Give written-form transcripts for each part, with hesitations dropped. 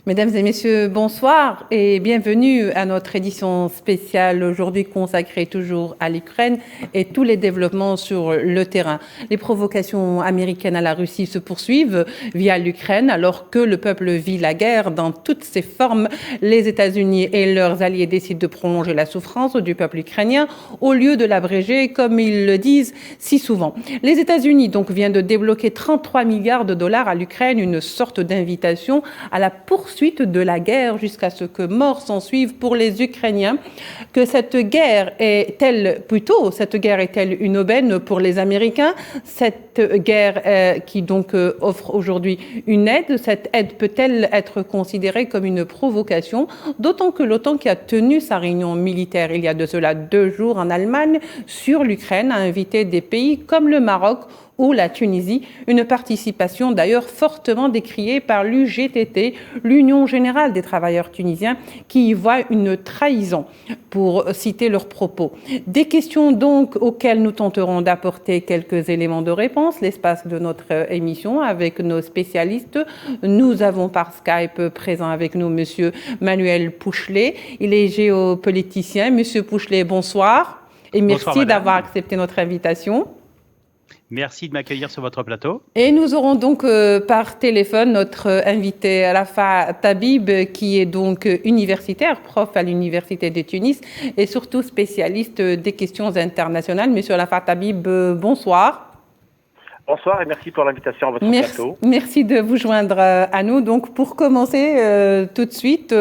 Mesdames et messieurs, bonsoir et bienvenue à notre édition spéciale aujourd'hui consacrée toujours à l'Ukraine et tous les développements sur le terrain. Les provocations américaines à la Russie se poursuivent via l'Ukraine alors que le peuple vit la guerre dans toutes ses formes. Les États-Unis et leurs alliés décident de prolonger la souffrance du peuple ukrainien au lieu de l'abréger comme ils le disent si souvent. Les États-Unis donc viennent de débloquer 33 milliards de dollars à l'Ukraine, une sorte d'invitation à la poursuite de la guerre jusqu'à ce que mort s'en suive pour les Ukrainiens. Que cette guerre est-elle une aubaine pour les Américains? Cette guerre qui donc offre aujourd'hui une aide, cette aide peut-elle être considérée comme une provocation? D'autant que l'OTAN, qui a tenu sa réunion militaire il y a de cela 2 jours en Allemagne sur l'Ukraine, a invité des pays comme le Maroc ou la Tunisie, une participation d'ailleurs fortement décriée par l'UGTT, l'Union générale des travailleurs tunisiens, qui y voit une trahison, pour citer leurs propos. Des questions donc auxquelles nous tenterons d'apporter quelques éléments de réponse, l'espace de notre émission avec nos spécialistes. Nous avons par Skype présent avec nous Monsieur Manuel Pouchelet, il est géopoliticien. Monsieur Pouchelet, bonsoir et merci d'avoir accepté notre invitation. Merci de m'accueillir sur votre plateau. Et nous aurons donc par téléphone notre invité Rafa Tabib, qui est donc universitaire, prof à l'Université de Tunis et surtout spécialiste des questions internationales. Monsieur Rafa Tabib, bonsoir. Bonsoir et merci pour l'invitation à votre plateau. Merci de vous joindre à nous. Donc, pour commencer tout de suite,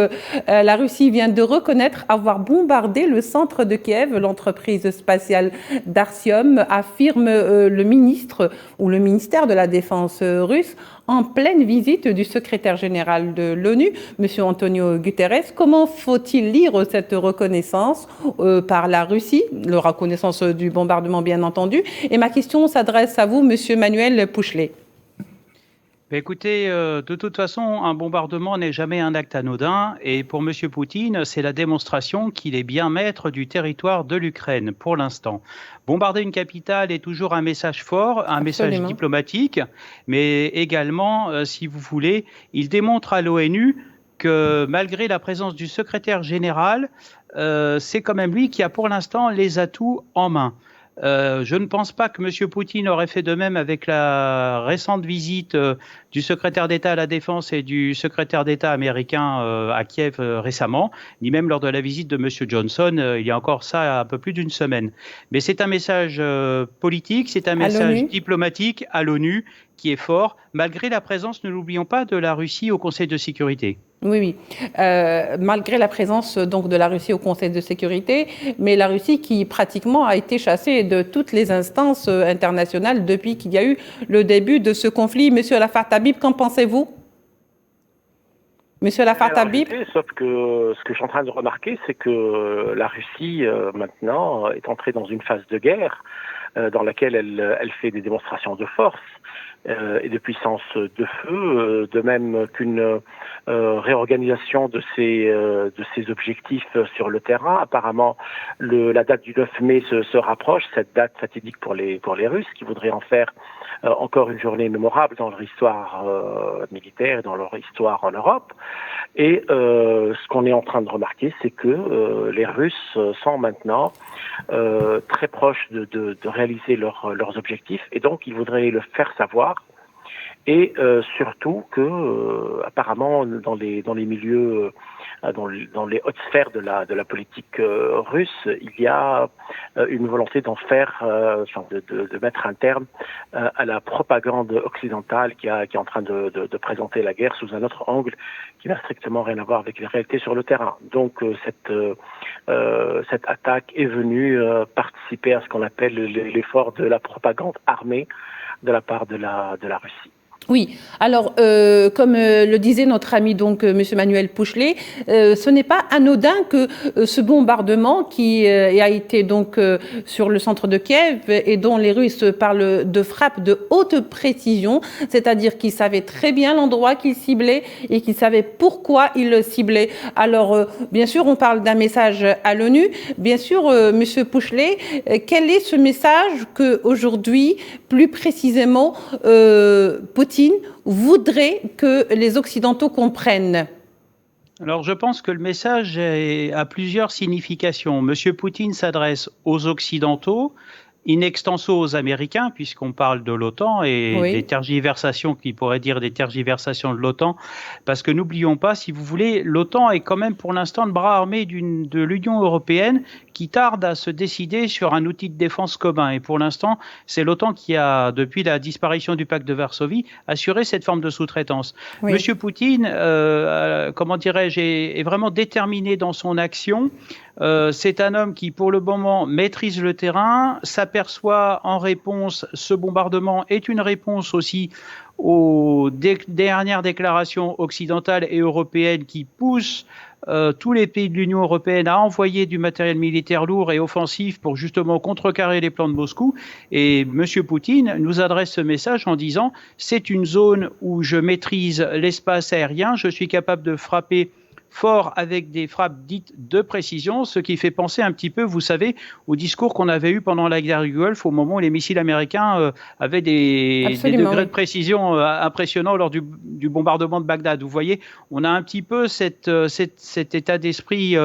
la Russie vient de reconnaître avoir bombardé le centre de Kiev. L'entreprise spatiale Darsium, affirme le ministre ou le ministère de la Défense russe en pleine visite du secrétaire général de l'ONU, M. Antonio Guterres. Comment faut-il lire cette reconnaissance par la Russie, la reconnaissance du bombardement bien entendu? Et ma question s'adresse à vous, M. Manuel Pouchelet. Écoutez, de toute façon, un bombardement n'est jamais un acte anodin. Et pour M. Poutine, c'est la démonstration qu'il est bien maître du territoire de l'Ukraine pour l'instant. Bombarder une capitale est toujours un message fort, un message diplomatique, mais également, si vous voulez, il démontre à l'ONU que malgré la présence du secrétaire général, c'est quand même lui qui a pour l'instant les atouts en main. Je ne pense pas que M. Poutine aurait fait de même avec la récente visite du secrétaire d'État à la Défense et du secrétaire d'État américain à Kiev récemment, ni même lors de la visite de M. Johnson, il y a encore ça un peu plus d'une semaine. Mais c'est un message politique, c'est un message diplomatique à l'ONU qui est fort, malgré la présence, ne l'oublions pas, de la Russie au Conseil de sécurité. Oui. Malgré la présence donc de la Russie au Conseil de sécurité, mais la Russie qui pratiquement a été chassée de toutes les instances internationales depuis qu'il y a eu le début de ce conflit. Monsieur Rafa Tabib, qu'en pensez-vous? Monsieur Rafa Tabib? Sauf que ce que je suis en train de remarquer, c'est que la Russie maintenant est entrée dans une phase de guerre dans laquelle elle fait des démonstrations de force et de puissance de feu, de même qu'une réorganisation de ses objectifs sur le terrain. Apparemment, la date du 9 mai se rapproche, cette date fatidique pour les Russes qui voudraient en faire encore une journée mémorable dans leur histoire militaire et dans leur histoire en Europe. Et ce qu'on est en train de remarquer, c'est que les Russes sont maintenant très proches de réaliser leurs objectifs, et donc ils voudraient le faire savoir. Et surtout que apparemment dans les milieux dans les hautes sphères de la politique russe, il y a une volonté d'en faire, de mettre un terme à la propagande occidentale qui est en train de présenter la guerre sous un autre angle qui n'a strictement rien à voir avec les réalités sur le terrain. Donc cette attaque est venue participer à ce qu'on appelle l'effort de la propagande armée de la part de la Russie. Oui, alors comme le disait notre ami donc Monsieur Manuel Pouchelet, ce n'est pas anodin que ce bombardement qui a été donc sur le centre de Kiev et dont les Russes parlent de frappe de haute précision, c'est-à-dire qu'ils savaient très bien l'endroit qu'ils ciblaient et qu'ils savaient pourquoi ils le ciblaient. Alors bien sûr on parle d'un message à l'ONU, bien sûr Monsieur Pouchelet, quel est ce message que aujourd'hui plus précisément Poutine voudrait que les Occidentaux comprennent? Alors, je pense que le message a plusieurs significations. Monsieur Poutine s'adresse aux Occidentaux, in extenso aux Américains, puisqu'on parle de l'OTAN et des tergiversations, qui pourraient dire des tergiversations de l'OTAN, parce que n'oublions pas, si vous voulez, l'OTAN est quand même pour l'instant le bras armé de l'Union européenne qui tarde à se décider sur un outil de défense commun. Et pour l'instant, c'est l'OTAN qui a, depuis la disparition du pacte de Varsovie, assuré cette forme de sous-traitance. Oui. Monsieur Poutine, comment dirais-je, est vraiment déterminé dans son action. C'est un homme qui, pour le moment, maîtrise le terrain, s'aperçoit en réponse, ce bombardement est une réponse aussi aux dernières déclarations occidentales et européennes qui poussent tous les pays de l'Union européenne à envoyer du matériel militaire lourd et offensif pour justement contrecarrer les plans de Moscou. Et M. Poutine nous adresse ce message en disant « c'est une zone où je maîtrise l'espace aérien, je suis capable de frapper fort avec des frappes dites de précision, ce qui fait penser un petit peu, vous savez, au discours qu'on avait eu pendant la guerre du Golfe, au moment où les missiles américains avaient des degrés de précision impressionnants lors du bombardement de Bagdad. Vous voyez, on a un petit peu cet état d'esprit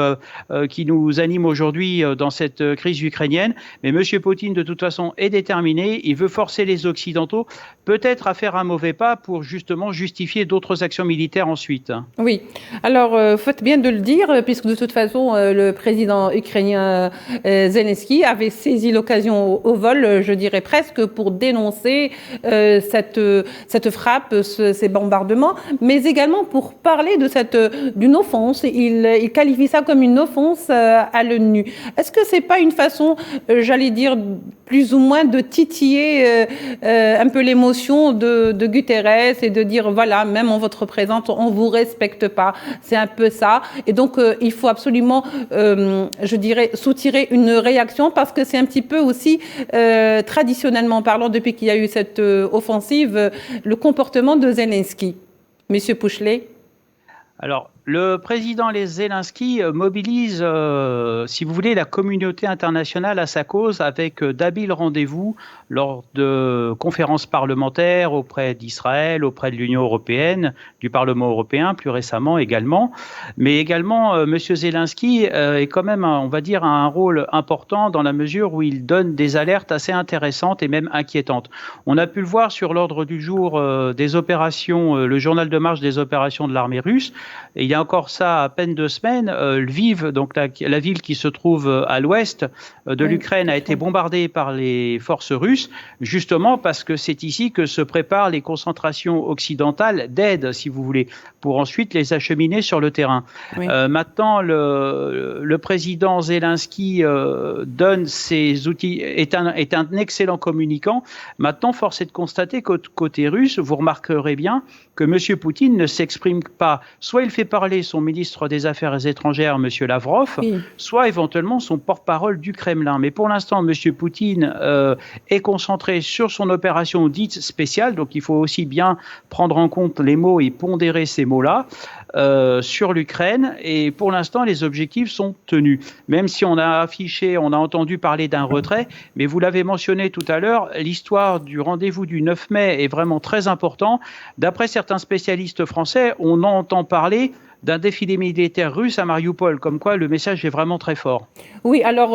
qui nous anime aujourd'hui dans cette crise ukrainienne. Mais M. Poutine, de toute façon, est déterminé. Il veut forcer les Occidentaux peut-être à faire un mauvais pas pour justement justifier d'autres actions militaires ensuite. Oui. Alors, faites bien de le dire, puisque de toute façon, le président ukrainien Zelensky avait saisi l'occasion au vol, je dirais presque, pour dénoncer cette frappe, ces bombardements, mais également pour parler d'une offense. Il qualifie ça comme une offense à l'ONU. Est-ce que c'est pas une façon, j'allais dire, plus ou moins de titiller un peu l'émotion de Guterres et de dire, voilà, même en votre présence, on vous respecte pas. C'est un peu ça. Et donc, il faut absolument, je dirais, soutirer une réaction parce que c'est un petit peu aussi, traditionnellement parlant, depuis qu'il y a eu cette offensive, le comportement de Zelensky. Monsieur Pouchelet. Alors, le président Zelensky mobilise, si vous voulez, la communauté internationale à sa cause avec d'habiles rendez-vous lors de conférences parlementaires auprès d'Israël, auprès de l'Union européenne, du Parlement européen plus récemment également. Mais également, M. Zelensky est quand même, on va dire, un rôle important dans la mesure où il donne des alertes assez intéressantes et même inquiétantes. On a pu le voir sur l'ordre du jour des opérations, le journal de marche des opérations de l'armée russe. Et il y a encore ça à peine 2 semaines, Lviv, donc la ville qui se trouve à l'ouest de l'Ukraine, a été bombardée par les forces russes, justement parce que c'est ici que se préparent les concentrations occidentales d'aide, si vous voulez, pour ensuite les acheminer sur le terrain. Oui. Maintenant, le président Zelensky donne ses outils, est un excellent communicant. Maintenant, force est de constater qu'au côté russe, vous remarquerez bien que M. Poutine ne s'exprime pas. Soit il fait parler son ministre des Affaires étrangères, M. Lavrov, oui, soit éventuellement son porte-parole du Kremlin. Mais pour l'instant, M. Poutine est concentré sur son opération dite spéciale, donc il faut aussi bien prendre en compte les mots et pondérer ces mots-là, sur l'Ukraine. Et pour l'instant, les objectifs sont tenus. Même si on a entendu parler d'un retrait, mais vous l'avez mentionné tout à l'heure, l'histoire du rendez-vous du 9 mai est vraiment très important. D'après certains spécialistes français, on entend parler d'un défilé militaire russe à Mariupol, comme quoi le message est vraiment très fort. Oui, alors,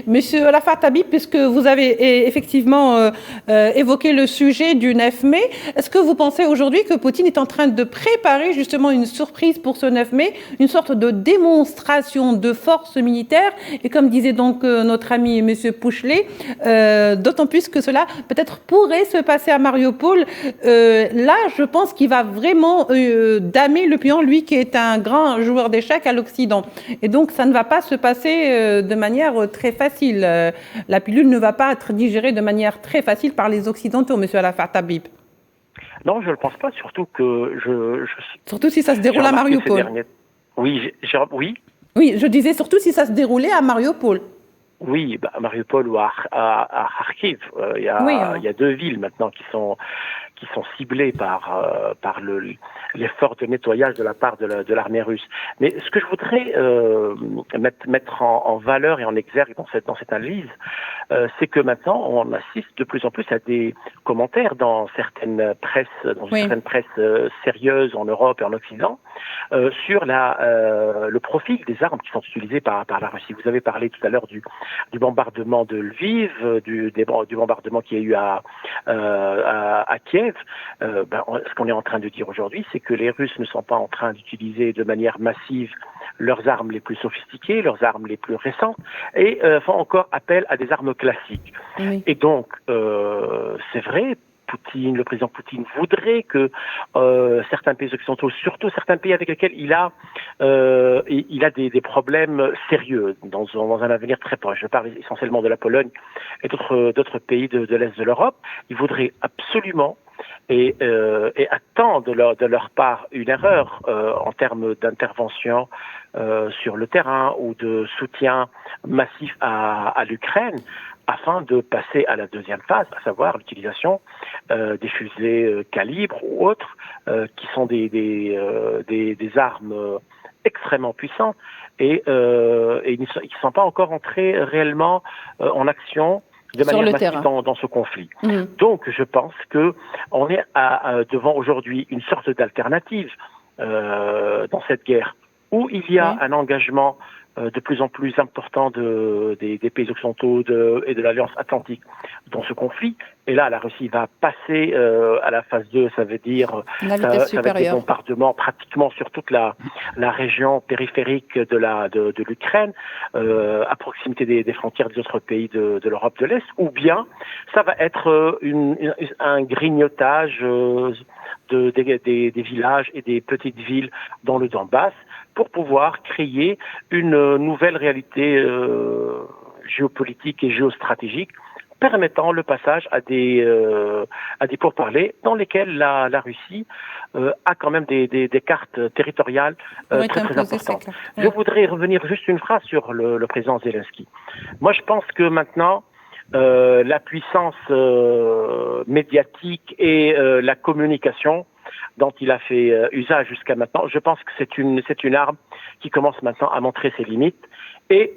Monsieur Arafat Habib, puisque vous avez effectivement évoqué le sujet du 9 mai, est-ce que vous pensez aujourd'hui que Poutine est en train de préparer justement une surprise pour ce 9 mai, une sorte de démonstration de force militaire, et comme disait donc notre ami Monsieur Pouchelet, d'autant plus que cela peut-être pourrait se passer à Mariupol, là je pense qu'il va vraiment damer le pion, lui qui est un grand joueur d'échecs à l'Occident. Et donc, ça ne va pas se passer de manière très facile. La pilule ne va pas être digérée de manière très facile par les Occidentaux, monsieur Arafat Habib. Non, je ne le pense pas, surtout que Surtout si ça se déroule à Mariupol. Oui, oui. Oui, je disais surtout si ça se déroulait à Mariupol. Oui, bah, à Mariupol ou à Kharkiv. Il y a 2 villes maintenant qui sont ciblées par l'effort de nettoyage de la part de l'armée russe. Mais ce que je voudrais mettre en valeur et en exergue dans cette analyse, c'est que maintenant on assiste de plus en plus à des commentaires dans certaines presses, certaines presses sérieuses en Europe et en Occident, sur le profil des armes qui sont utilisées par la Russie. Vous avez parlé tout à l'heure du bombardement de Lviv, du bombardement qu'il y a eu à Kiev. Ce qu'on est en train de dire aujourd'hui, c'est que les Russes ne sont pas en train d'utiliser de manière massive leurs armes les plus sophistiquées, leurs armes les plus récentes, et font encore appel à des armes classiques. Oui. Et donc, c'est vrai, le président Poutine voudrait que certains pays occidentaux, surtout certains pays avec lesquels il a des problèmes sérieux dans un avenir très proche. Je parle essentiellement de la Pologne et d'autres pays de l'Est de l'Europe. Il voudrait absolument et attend de leur part une erreur en termes d'intervention sur le terrain ou de soutien massif à l'Ukraine, afin de passer à la deuxième phase, à savoir l'utilisation des fusées calibre ou autres, qui sont des armes extrêmement puissantes et qui ne sont pas encore entrées réellement en action de manière massive dans ce conflit. Mmh. Donc, je pense que on est devant aujourd'hui une sorte d'alternative dans cette guerre, où il y a un engagement de plus en plus important des pays occidentaux et de l'Alliance Atlantique dans ce conflit. Et là, la Russie va passer à la phase 2, ça veut dire ça va être des bombardements pratiquement sur toute la région périphérique de l'Ukraine, à proximité des frontières des autres pays de l'Europe de l'Est, ou bien ça va être un grignotage des villages et des petites villes dans le Donbass, pour pouvoir créer une nouvelle réalité géopolitique et géostratégique, permettant le passage à des pourparlers dans lesquels la Russie a quand même des cartes territoriales très importantes. Je voudrais revenir juste une phrase sur le président Zelensky. Moi, je pense que maintenant, la puissance médiatique et la communication dont il a fait usage jusqu'à maintenant, je pense que c'est une arme qui commence maintenant à montrer ses limites, et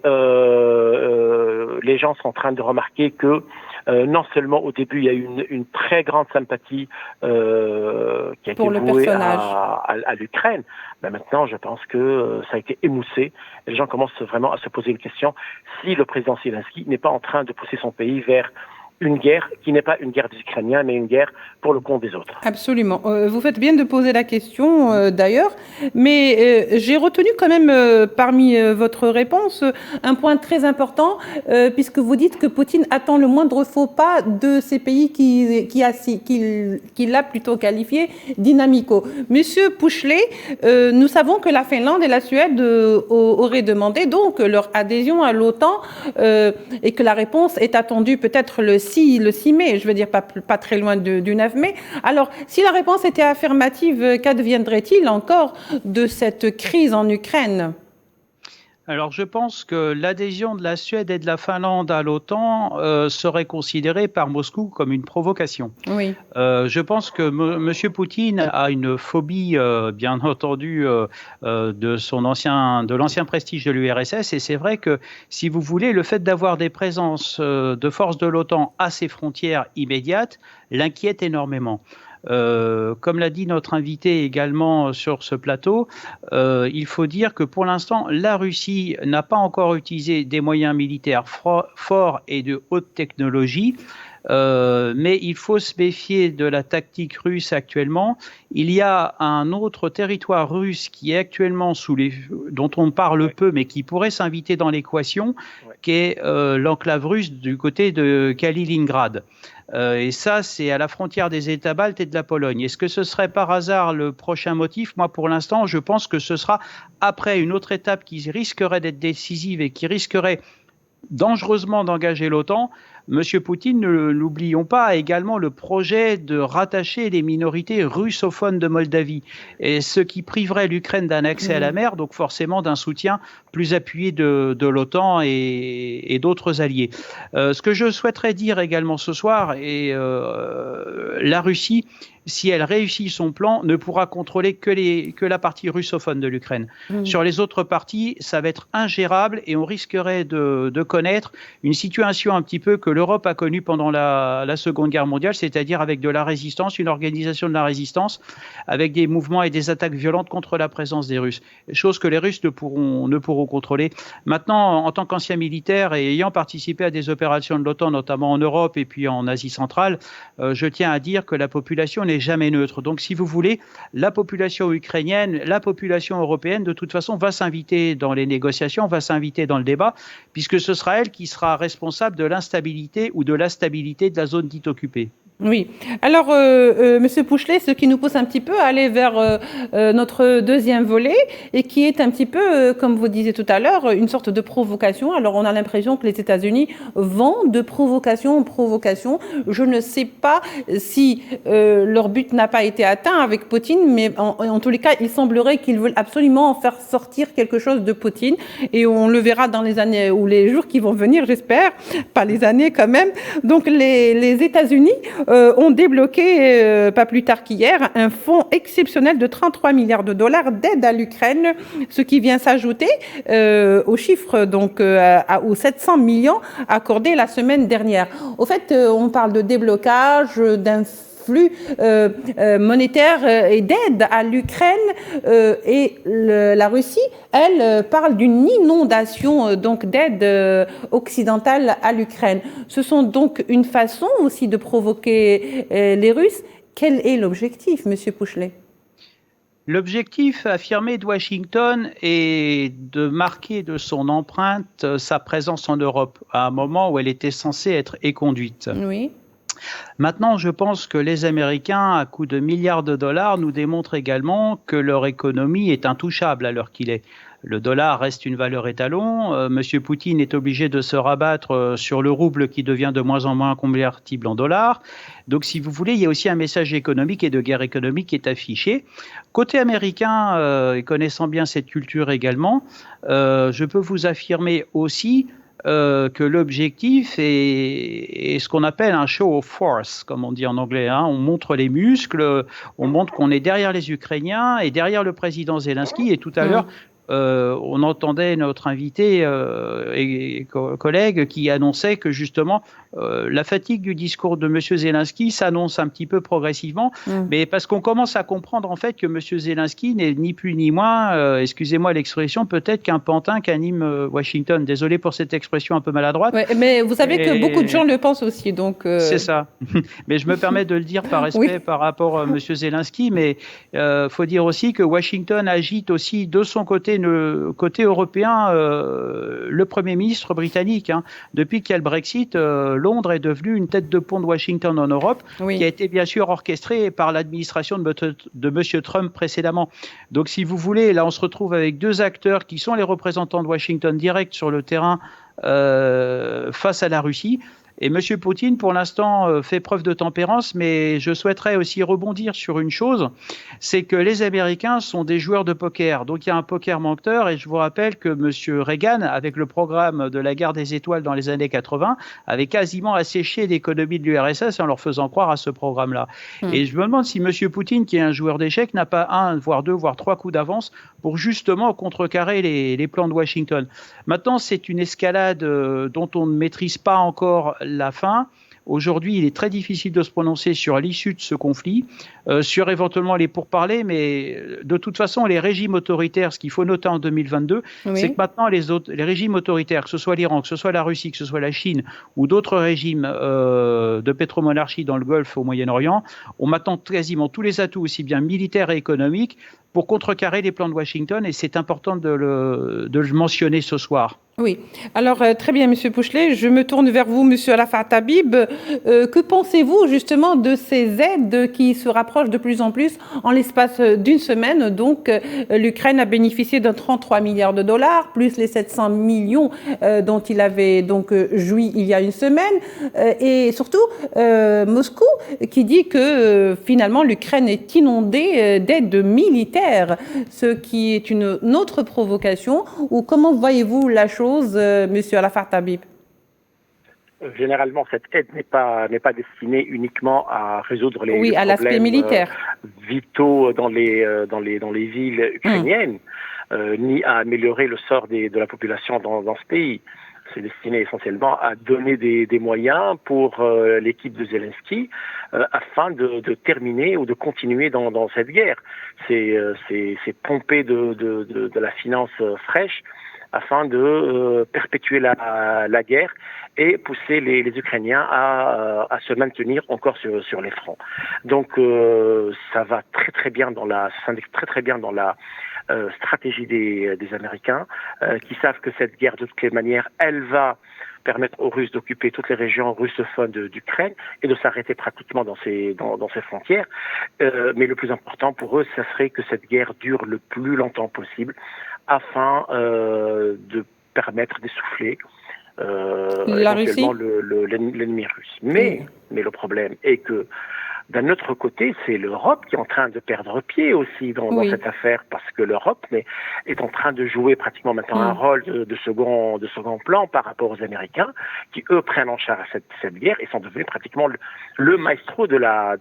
les gens sont en train de remarquer que non seulement au début il y a eu une très grande sympathie qui a été vouée à l'Ukraine, mais maintenant je pense que ça a été émoussé, et les gens commencent vraiment à se poser une question si le président Zelensky n'est pas en train de pousser son pays vers une guerre qui n'est pas une guerre des Ukrainiens, mais une guerre pour le compte des autres. Absolument. Vous faites bien de poser la question, d'ailleurs, mais j'ai retenu quand même, parmi votre réponse, un point très important, puisque vous dites que Poutine attend le moindre faux pas de ces pays qu'il a plutôt qualifiés dynamicaux. Monsieur Pouchelet, nous savons que la Finlande et la Suède auraient demandé donc leur adhésion à l'OTAN, et que la réponse est attendue peut-être le 6 mai, je veux dire pas très loin du 9 mai. Alors, si la réponse était affirmative, qu'adviendrait-il encore de cette crise en Ukraine ? Alors, je pense que l'adhésion de la Suède et de la Finlande à l'OTAN serait considérée par Moscou comme une provocation. Oui. Je pense que M. Poutine a une phobie, bien entendu, de l'ancien prestige de l'URSS. Et c'est vrai que, si vous voulez, le fait d'avoir des présences de forces de l'OTAN à ses frontières immédiates l'inquiète énormément. Comme l'a dit notre invité également sur ce plateau, il faut dire que pour l'instant, la Russie n'a pas encore utilisé des moyens militaires forts et de haute technologie. Mais il faut se méfier de la tactique russe actuellement. Il y a un autre territoire russe qui est actuellement dont on parle peu, mais qui pourrait s'inviter dans l'équation, qui est l'enclave russe du côté de Kaliningrad. Et ça, c'est à la frontière des États baltes et de la Pologne. Est-ce que ce serait par hasard le prochain motif ? Moi, pour l'instant, je pense que ce sera après une autre étape qui risquerait d'être décisive et qui risquerait dangereusement d'engager l'OTAN. Monsieur Poutine, n'oublions pas, a également le projet de rattacher les minorités russophones de Moldavie, et ce qui priverait l'Ukraine d'un accès à la mer, donc forcément d'un soutien plus appuyé de l'OTAN et d'autres alliés. Ce que je souhaiterais dire également ce soir, et la Russie, si elle réussit son plan, ne pourra contrôler que la partie russophone de l'Ukraine. Sur les autres parties, ça va être ingérable et on risquerait de connaître une situation un petit peu que l'Europe a connue pendant la Seconde Guerre mondiale, c'est-à-dire avec de la résistance, une organisation de la résistance, avec des mouvements et des attaques violentes contre la présence des Russes. Chose que les Russes ne pourront contrôler. Maintenant, en tant qu'ancien militaire et ayant participé à des opérations de l'OTAN, notamment en Europe et puis en Asie centrale, je tiens à dire que la population n'est jamais neutre. Donc, si vous voulez, la population ukrainienne, la population européenne, de toute façon, va s'inviter dans les négociations, va s'inviter dans le débat, puisque ce sera elle qui sera responsable de l'instabilité ou de la stabilité de la zone dite occupée. Oui. Alors, Monsieur Pouchelet, ce qui nous pousse un petit peu à aller vers notre deuxième volet et qui est un petit peu, comme vous disiez tout à l'heure, une sorte de provocation. Alors, on a l'impression que les États-Unis vont de provocation en provocation. Je ne sais pas si leur but n'a pas été atteint avec Poutine, mais en tous les cas, il semblerait qu'ils veulent absolument faire sortir quelque chose de Poutine. Et on le verra dans les années ou les jours qui vont venir, j'espère, pas les années quand même. Donc, les États-Unis ont débloqué, pas plus tard qu'hier, un fonds exceptionnel de 33 milliards de dollars d'aide à l'Ukraine, ce qui vient s'ajouter aux chiffres, donc aux 700 millions accordés la semaine dernière. Au fait, on parle de déblocage, d'un flux monétaire et d'aide à l'Ukraine et la Russie, elle parle d'une inondation donc d'aide occidentale à l'Ukraine. Ce sont donc une façon aussi de provoquer les Russes. Quel est l'objectif, Monsieur Pouchelet ? L'objectif affirmé de Washington est de marquer de son empreinte sa présence en Europe à un moment où elle était censée être éconduite. Oui. Maintenant, je pense que les Américains, à coups de milliards de dollars, nous démontrent également que leur économie est intouchable à l'heure qu'il est. Le dollar reste une valeur étalon. Monsieur Poutine est obligé de se rabattre sur le rouble qui devient de moins en moins convertible en dollars. Donc, si vous voulez, il y a aussi un message économique et de guerre économique qui est affiché. Côté américain, et connaissant bien cette culture également, je peux vous affirmer aussi que l'objectif est ce qu'on appelle un show of force, comme on dit en anglais. On montre les muscles, on montre qu'on est derrière les Ukrainiens et derrière le président Zelensky. Et tout à l'heure, on entendait notre invité et collègue qui annonçait que justement la fatigue du discours de M. Zelensky s'annonce un petit peu progressivement, mais parce qu'on commence à comprendre en fait que M. Zelensky n'est ni plus ni moins, excusez-moi l'expression, peut-être qu'un pantin qu'anime Washington. Désolé pour cette expression un peu maladroite. Ouais, mais vous savez que beaucoup de gens le pensent aussi. Donc c'est ça. Mais je me permets de le dire par respect par rapport à M. Zelensky, mais faut dire aussi que Washington agite aussi de son côté européen le Premier ministre britannique. Depuis qu'il y a le Brexit, Londres est devenu une tête de pont de Washington en Europe, qui a été bien sûr orchestrée par l'administration de M. Trump précédemment. Donc si vous voulez, là on se retrouve avec deux acteurs qui sont les représentants de Washington direct sur le terrain face à la Russie. Et M. Poutine, pour l'instant, fait preuve de tempérance, mais je souhaiterais aussi rebondir sur une chose, c'est que les Américains sont des joueurs de poker. Donc il y a un poker menteur, et je vous rappelle que M. Reagan, avec le programme de la guerre des étoiles dans les années 80, avait quasiment asséché l'économie de l'URSS en leur faisant croire à ce programme-là. Et je me demande si M. Poutine, qui est un joueur d'échecs, n'a pas un, voire deux, voire trois coups d'avance pour justement contrecarrer les plans de Washington. Maintenant, c'est une escalade dont on ne maîtrise pas encore la fin. Aujourd'hui, il est très difficile de se prononcer sur l'issue de ce conflit, sur éventuellement les pourparlers, mais de toute façon, les régimes autoritaires, ce qu'il faut noter en 2022, c'est que maintenant, les régimes autoritaires, que ce soit l'Iran, que ce soit la Russie, que ce soit la Chine ou d'autres régimes de pétromonarchie dans le Golfe, au Moyen-Orient, on m'attend quasiment tous les atouts, aussi bien militaires et économiques, pour contrecarrer les plans de Washington, et c'est important de le mentionner ce soir. Oui. Alors, très bien, Monsieur Pouchelet. Je me tourne vers vous, Monsieur Arafat Habib. Que pensez-vous justement de ces aides qui se rapprochent de plus en plus en l'espace d'une semaine? Donc, l'Ukraine a bénéficié d'un 33 milliards de dollars, plus les 700 millions dont il avait donc joui il y a une semaine. Et surtout, Moscou qui dit que finalement l'Ukraine est inondée d'aides militaires, ce qui est une autre provocation. Ou comment voyez-vous la chose, Monsieur Arafat Habib? Généralement, cette aide n'est pas destinée uniquement à résoudre les problèmes militaire. Vitaux dans les villes ukrainiennes, ni à améliorer le sort de la population dans ce pays. C'est destiné essentiellement à donner des moyens pour l'équipe de Zelensky afin de terminer ou de continuer dans cette guerre. C'est pomper de la finance fraîche afin de perpétuer la guerre et pousser les Ukrainiens à se maintenir encore sur les fronts. Donc ça va très bien dans la stratégie des Américains qui savent que cette guerre, de toutes les manières, elle va permettre aux Russes d'occuper toutes les régions russophones d'Ukraine et de s'arrêter pratiquement dans ses frontières. Mais le plus important pour eux, ça serait que cette guerre dure le plus longtemps possible afin de permettre d'essouffler éventuellement l'ennemi russe. Mais le problème est que d'un autre côté, c'est l'Europe qui est en train de perdre pied aussi dans cette affaire, parce que l'Europe est en train de jouer pratiquement maintenant un rôle de second plan par rapport aux Américains, qui eux prennent en charge cette guerre et sont devenus pratiquement le maestro de la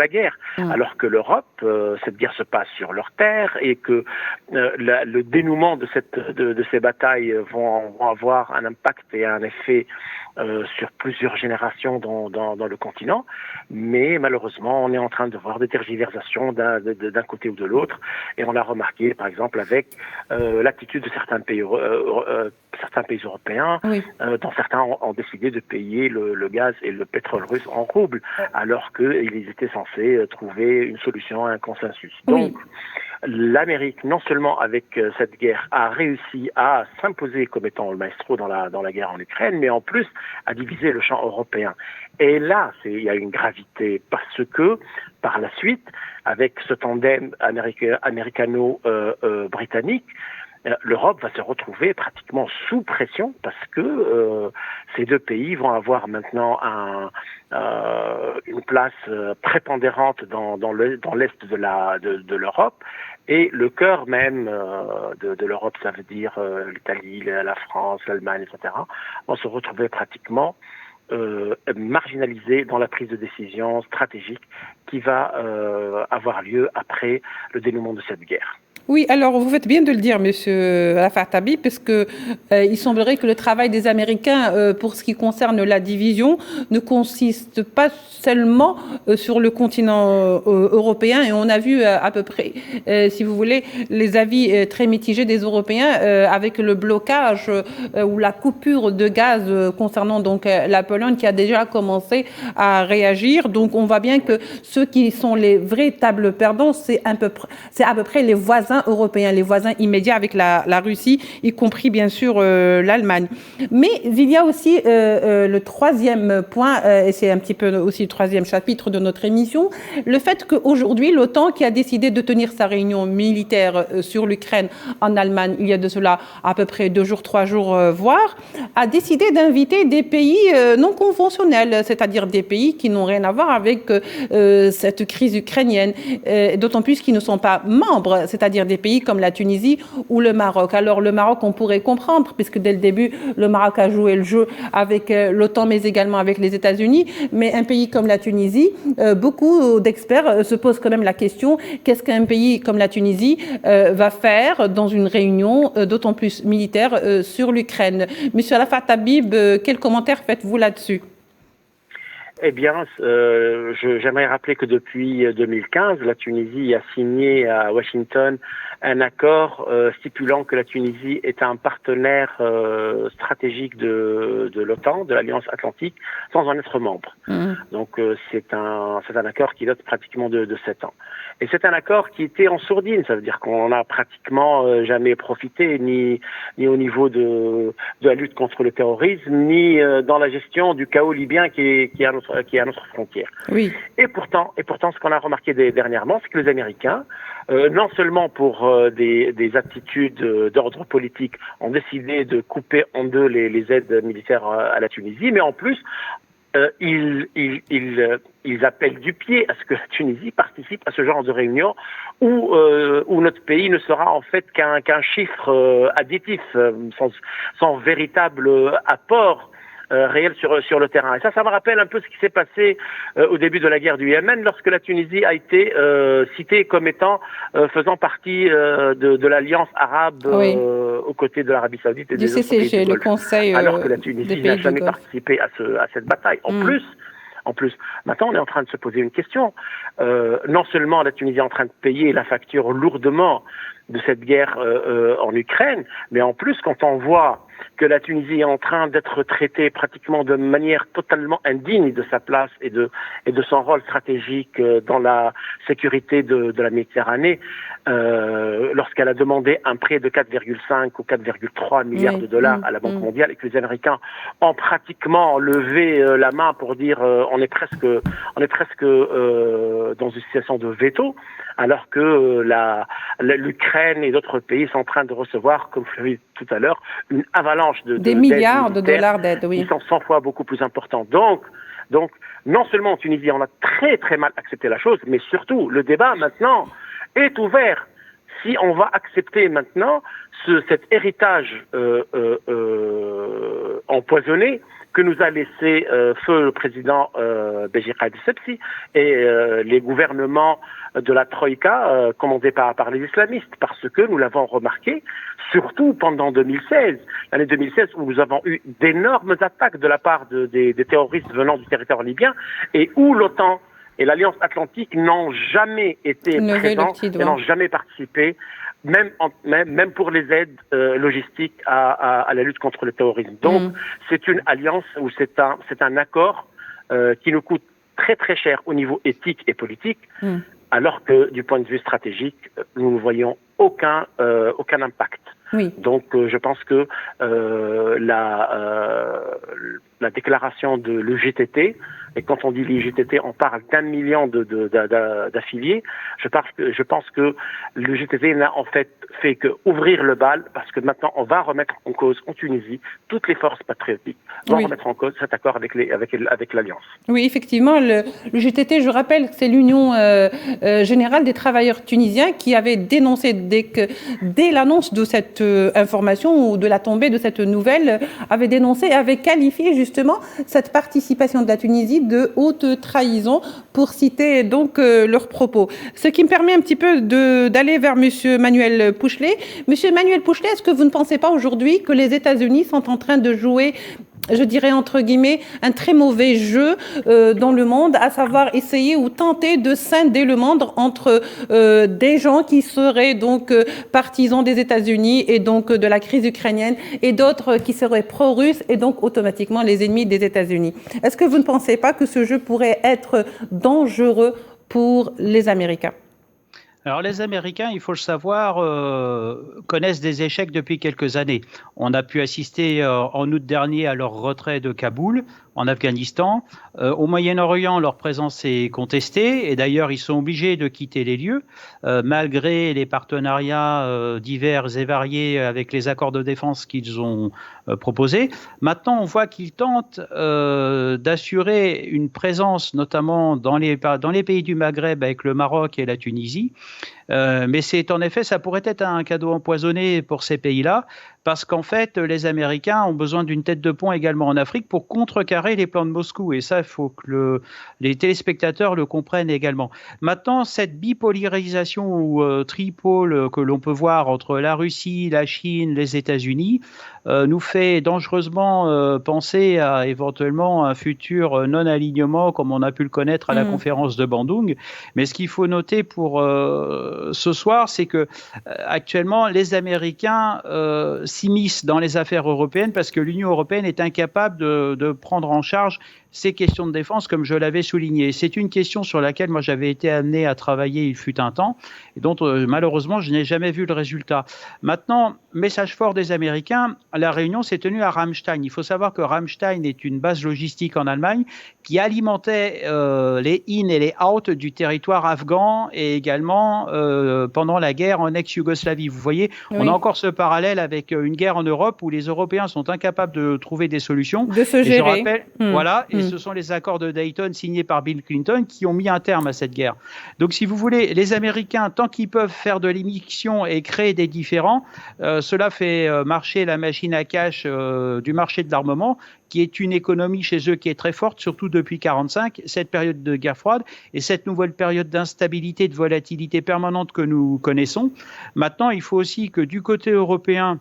guerre. Alors que l'Europe, cette guerre se passe sur leur terre et que le dénouement de ces batailles vont avoir un impact et un effet sur plusieurs générations dans le continent, mais malheureusement on est en train de voir des tergiversations d'un côté ou de l'autre, et on l'a remarqué par exemple avec l'attitude de certains pays européens, dont certains ont décidé de payer le gaz et le pétrole russe en roubles, alors qu'ils étaient censés trouver une solution, un consensus. Donc l'Amérique, non seulement avec cette guerre, a réussi à s'imposer comme étant le maestro dans la guerre en Ukraine, mais en plus à diviser le champ européen. Et là, il y a une gravité, parce que, par la suite, avec ce tandem américano-britannique, l'Europe va se retrouver pratiquement sous pression, parce que ces deux pays vont avoir maintenant une place prépondérante dans l'est de l'Europe, et le cœur même de l'Europe, ça veut dire l'Italie, la France, l'Allemagne, etc., vont se retrouver pratiquement marginalisés dans la prise de décision stratégique qui va avoir lieu après le dénouement de cette guerre. Oui, alors vous faites bien de le dire, Monsieur Arafat Habib, parce que il semblerait que le travail des Américains pour ce qui concerne la division ne consiste pas seulement sur le continent européen, et on a vu à peu près, si vous voulez, les avis très mitigés des Européens avec le blocage ou la coupure de gaz concernant donc la Pologne qui a déjà commencé à réagir. Donc on voit bien que ceux qui sont les véritables perdants, c'est à peu près les voisins européens, les voisins immédiats avec la Russie, y compris bien sûr l'Allemagne. Mais il y a aussi le troisième point, et c'est un petit peu aussi le troisième chapitre de notre émission, le fait qu'aujourd'hui l'OTAN, qui a décidé de tenir sa réunion militaire sur l'Ukraine en Allemagne, il y a de cela à peu près 2 jours, 3 jours, voire, a décidé d'inviter des pays non conventionnels, c'est-à-dire des pays qui n'ont rien à voir avec cette crise ukrainienne, d'autant plus qu'ils ne sont pas membres, c'est-à-dire des pays comme la Tunisie ou le Maroc. Alors le Maroc, on pourrait comprendre, puisque dès le début, le Maroc a joué le jeu avec l'OTAN, mais également avec les États-Unis. Mais un pays comme la Tunisie, beaucoup d'experts se posent quand même la question, qu'est-ce qu'un pays comme la Tunisie va faire dans une réunion, d'autant plus militaire, sur l'Ukraine? Monsieur Arafat Habib, quel commentaire faites-vous là-dessus? Eh bien, j'aimerais rappeler que depuis 2015, la Tunisie a signé à Washington un accord stipulant que la Tunisie est un partenaire stratégique de l'OTAN, de l'Alliance Atlantique, sans en être membre. Donc c'est un accord qui date pratiquement de 7 ans. Et c'est un accord qui était en sourdine, ça veut dire qu'on n'a pratiquement jamais profité, ni au niveau de la lutte contre le terrorisme, ni dans la gestion du chaos libyen qui est à notre frontière. Oui. Et pourtant, ce qu'on a remarqué dernièrement, c'est que les Américains, non seulement pour des attitudes d'ordre politique, ont décidé de couper en deux les aides militaires à la Tunisie, mais en plus, ils appellent du pied à ce que la Tunisie participe à ce genre de réunion où notre pays ne sera en fait qu'un chiffre additif, sans véritable apport réel sur le terrain. Et ça me rappelle un peu ce qui s'est passé au début de la guerre du Yémen, lorsque la Tunisie a été citée comme étant faisant partie de l'alliance arabe aux côtés de l'Arabie Saoudite et des autres pays du Golfe. Le Conseil alors que la Tunisie n'a jamais participé à cette bataille. En plus, maintenant on est en train de se poser une question. Non seulement la Tunisie est en train de payer la facture lourdement de cette guerre en Ukraine, mais en plus quand on voit que la Tunisie est en train d'être traitée pratiquement de manière totalement indigne de sa place et de son rôle stratégique dans la sécurité de la Méditerranée, lorsqu'elle a demandé un prêt de 4,5 ou 4,3 milliards de dollars à la Banque mondiale et que les Américains ont pratiquement levé la main pour dire on est presque dans une situation de veto, alors que l'Ukraine et d'autres pays sont en train de recevoir, comme je l'ai dit tout à l'heure, une avalanche des milliards de dollars d'aide, oui. Qui sont 100 fois beaucoup plus importants. Donc, non seulement en Tunisie, on a très très mal accepté la chose, mais surtout, le débat maintenant est ouvert. Si on va accepter maintenant cet héritage empoisonné que nous a laissé feu le président Béji Caïd Essebsi et les gouvernements de la Troïka commandés par les islamistes, parce que nous l'avons remarqué, surtout pendant 2016, l'année 2016 où nous avons eu d'énormes attaques de la part des terroristes venant du territoire libyen et où l'OTAN et l'Alliance Atlantique n'ont jamais été présents, n'ont jamais participé, même pour les aides logistiques à la lutte contre le terrorisme. Donc, c'est une alliance ou c'est un accord qui nous coûte très très cher au niveau éthique et politique, alors que du point de vue stratégique, nous ne voyons aucun impact. Oui. Donc, je pense que la déclaration de l'UGTT, et quand on dit l'UGTT, on parle d'1 million d'affiliés. Je pense que l'UGTT n'a en fait fait que ouvrir le bal, parce que maintenant on va remettre en cause en Tunisie toutes les forces patriotiques vont remettre en cause cet accord avec l'Alliance. Oui, effectivement, l'UGTT, je rappelle que c'est l'Union générale des travailleurs tunisiens qui avait dénoncé dès l'annonce de cette information ou de la tombée de cette nouvelle, avait dénoncé, avait qualifié justement cette participation de la Tunisie de haute trahison, pour citer donc leurs propos. Ce qui me permet un petit peu d'aller vers Monsieur Manuel Pouchelet. Monsieur Manuel Pouchelet, est-ce que vous ne pensez pas aujourd'hui que les États-Unis sont en train de jouer, je dirais entre guillemets, un très mauvais jeu dans le monde, à savoir essayer ou tenter de scinder le monde entre des gens qui seraient donc partisans des États-Unis et donc de la crise ukrainienne, et d'autres qui seraient pro-russes et donc automatiquement les ennemis des États-Unis. Est-ce que vous ne pensez pas que ce jeu pourrait être dangereux pour les Américains ? Alors les Américains, il faut le savoir, connaissent des échecs depuis quelques années. On a pu assister en août dernier à leur retrait de Kaboul, en Afghanistan. Au Moyen-Orient, leur présence est contestée et d'ailleurs, ils sont obligés de quitter les lieux, malgré les partenariats divers et variés avec les accords de défense qu'ils ont proposés. Maintenant, on voit qu'ils tentent d'assurer une présence, notamment dans les pays du Maghreb avec le Maroc et la Tunisie. Mais en effet, ça pourrait être un cadeau empoisonné pour ces pays-là, parce qu'en fait, les Américains ont besoin d'une tête de pont également en Afrique pour contrecarrer les plans de Moscou. Et ça, il faut que les téléspectateurs le comprennent également. Maintenant, cette bipolarisation ou tripôle que l'on peut voir entre la Russie, la Chine, les États-Unis, nous fait dangereusement penser à éventuellement un futur non-alignement comme on a pu le connaître à la conférence de Bandung. Mais ce qu'il faut noter pour ce soir, c'est que actuellement les Américains s'immiscent dans les affaires européennes parce que l'Union européenne est incapable de prendre en charge ces questions de défense, comme je l'avais souligné. C'est une question sur laquelle moi j'avais été amené à travailler il fut un temps et dont malheureusement je n'ai jamais vu le résultat. Maintenant, message fort des Américains, la réunion s'est tenue à Ramstein. Il faut savoir que Ramstein est une base logistique en Allemagne qui alimentait les in et les out du territoire afghan et également pendant la guerre en ex-Yougoslavie. Vous voyez, on a encore ce parallèle avec une guerre en Europe où les Européens sont incapables de trouver des solutions. De se gérer. Et je rappelle, voilà, et ce sont les accords de Dayton signés par Bill Clinton qui ont mis un terme à cette guerre. Donc, si vous voulez, les Américains, tant qu'ils peuvent faire de l'immixtion et créer des différends, cela fait marcher la machine à cash du marché de l'armement, qui est une économie chez eux qui est très forte, surtout depuis 1945, cette période de guerre froide et cette nouvelle période d'instabilité, de volatilité permanente que nous connaissons. Maintenant, il faut aussi que du côté européen,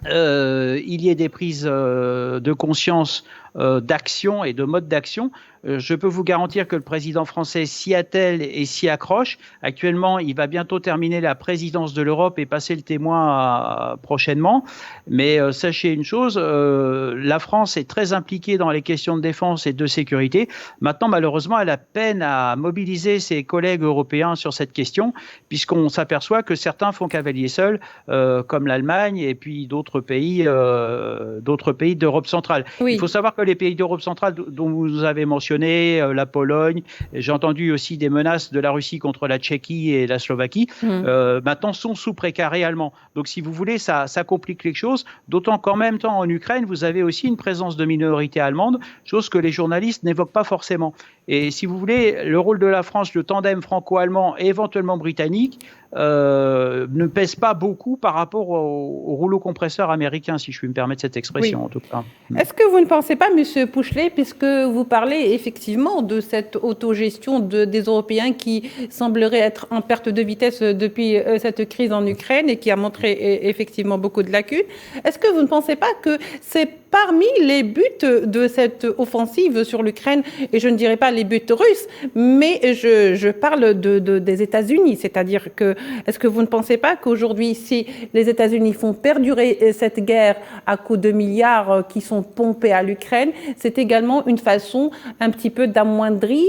il y ait des prises de conscience d'action et de mode d'action. Je peux vous garantir que le président français s'y attelle et s'y accroche. Actuellement, il va bientôt terminer la présidence de l'Europe et passer le témoin prochainement. Mais sachez une chose, la France est très impliquée dans les questions de défense et de sécurité. Maintenant, malheureusement, elle a peine à mobiliser ses collègues européens sur cette question, puisqu'on s'aperçoit que certains font cavalier seul, comme l'Allemagne et puis d'autres pays d'Europe centrale. Oui. Il faut savoir que les pays d'Europe centrale dont vous avez mentionné, la Pologne, j'ai entendu aussi des menaces de la Russie contre la Tchéquie et la Slovaquie, maintenant sont sous précaré allemand. Donc si vous voulez, ça complique les choses, d'autant qu'en même temps en Ukraine, vous avez aussi une présence de minorités allemandes, chose que les journalistes n'évoquent pas forcément. Et si vous voulez, le rôle de la France, le tandem franco-allemand et éventuellement britannique, ne pèse pas beaucoup par rapport au rouleau compresseur américain, si je puis me permettre cette expression, en tout cas. Est-ce que vous ne pensez pas, M. Pouchelet, puisque vous parlez effectivement de cette autogestion des Européens qui semblerait être en perte de vitesse depuis cette crise en Ukraine et qui a montré effectivement beaucoup de lacunes, est-ce que vous ne pensez pas que c'est parmi les buts de cette offensive sur l'Ukraine, et je ne dirais pas les buts russes, mais je parle des États-Unis, c'est-à-dire que est-ce que vous ne pensez pas qu'aujourd'hui, si les États-Unis font perdurer cette guerre à coups de milliards qui sont pompés à l'Ukraine, c'est également une façon un petit peu d'amoindrir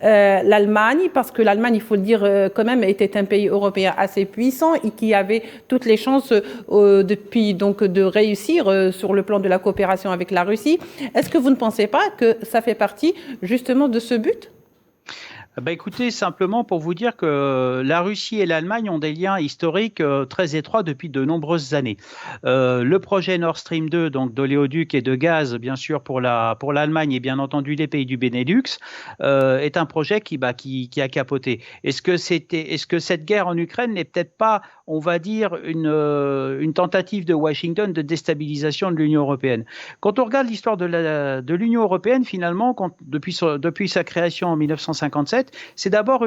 l'Allemagne, parce que l'Allemagne, il faut le dire quand même, était un pays européen assez puissant et qui avait toutes les chances depuis donc de réussir sur le plan de la coopération avec la Russie. Est-ce que vous ne pensez pas que ça fait partie justement de ce but ? Écoutez, simplement pour vous dire que la Russie et l'Allemagne ont des liens historiques très étroits depuis de nombreuses années. Le projet Nord Stream 2, donc d'oléoduc et de gaz, bien sûr pour l'Allemagne et bien entendu les pays du Benelux, est un projet qui a capoté. Est-ce que cette guerre en Ukraine n'est peut-être pas, on va dire, une tentative de Washington de déstabilisation de l'Union européenne? Quand on regarde l'histoire de l'Union européenne, finalement, depuis sa création en 1957, c'est d'abord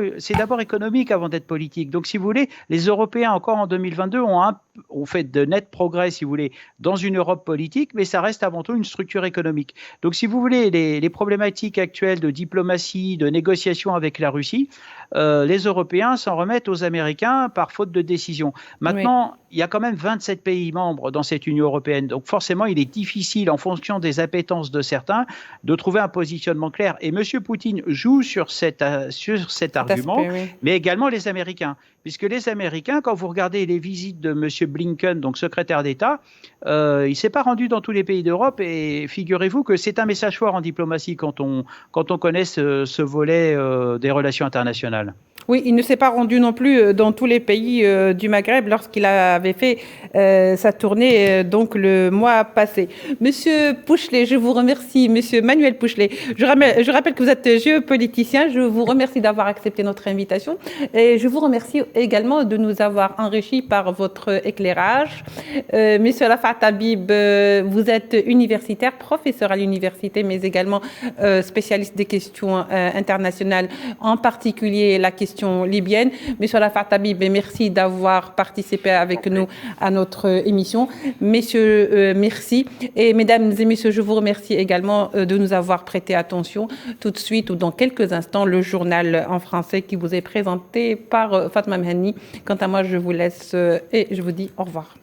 économique avant d'être politique. Donc, si vous voulez, les Européens, encore en 2022, ont fait de nets progrès, si vous voulez, dans une Europe politique, mais ça reste avant tout une structure économique. Donc, si vous voulez, les problématiques actuelles de diplomatie, de négociation avec la Russie, les Européens s'en remettent aux Américains par faute de décision. Maintenant, il y a quand même 27 pays membres dans cette Union européenne. Donc, forcément, il est difficile, en fonction des appétences de certains, de trouver un positionnement clair. Et M. Poutine joue sur cet argument, mais également les Américains. Puisque les Américains, quand vous regardez les visites de M. Blinken, donc secrétaire d'État, il ne s'est pas rendu dans tous les pays d'Europe et figurez-vous que c'est un message fort en diplomatie quand on connaît ce volet des relations internationales. Oui, il ne s'est pas rendu non plus dans tous les pays du Maghreb lorsqu'il avait fait sa tournée donc le mois passé. Monsieur Pouchelet, je vous remercie. Monsieur Manuel Pouchelet, je rappelle que vous êtes géopoliticien. Je vous remercie d'avoir accepté notre invitation et je vous remercie également de nous avoir enrichis par votre éclairage. Monsieur Rafat Habib, vous êtes universitaire, professeur à l'université, mais également spécialiste des questions internationales, en particulier la question libyenne. Monsieur Rafat Habib, merci d'avoir participé avec nous à notre émission. Messieurs, merci. Et mesdames et messieurs, je vous remercie également de nous avoir prêté attention. Tout de suite ou dans quelques instants, le journal en français qui vous est présenté par Fatma Mhani. Quant à moi, je vous laisse et je vous dis au revoir.